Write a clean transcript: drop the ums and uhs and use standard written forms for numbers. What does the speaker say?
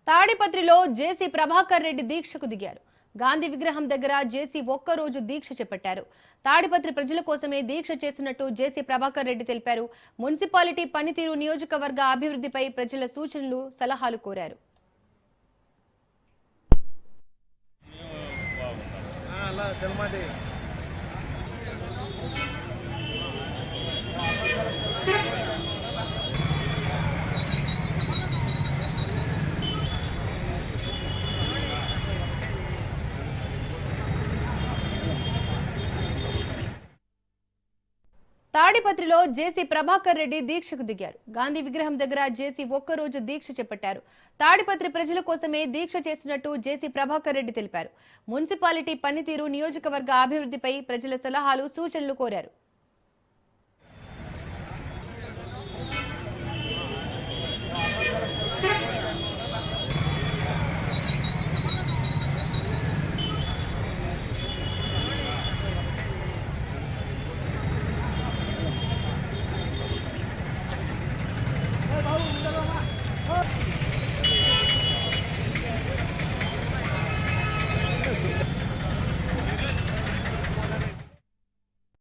తాడిపత్రిలో జేసీ ప్రభాకర్ రెడ్డి దీక్షకు దిగారు. గాంధీ విగ్రహం దగ్గర జేసీ ఒక్కరోజు దీక్ష చేపట్టారు. తాడిపత్రి ప్రజల కోసమే దీక్ష చేస్తున్నట్టు జేసీ ప్రభాకర్ రెడ్డి తెలిపారు. మున్సిపాలిటీ పనితీరు, నియోజకవర్గ అభివృద్ధిపై ప్రజల సూచనలు, సలహాలు కోరారు. తాడిపత్రిలో జేసీ ప్రభాకర్ రెడ్డి దీక్షకు దిగారు. గాంధీ విగ్రహం దగ్గర జేసీ ఒక్కరోజు దీక్ష చేపట్టారు. తాడిపత్రి ప్రజల కోసమే దీక్ష చేస్తున్నట్టు జేసీ ప్రభాకర్ రెడ్డి తెలిపారు. మున్సిపాలిటీ పనితీరు, నియోజకవర్గ అభివృద్ధిపై ప్రజల సలహాలు, సూచనలు కోరారు.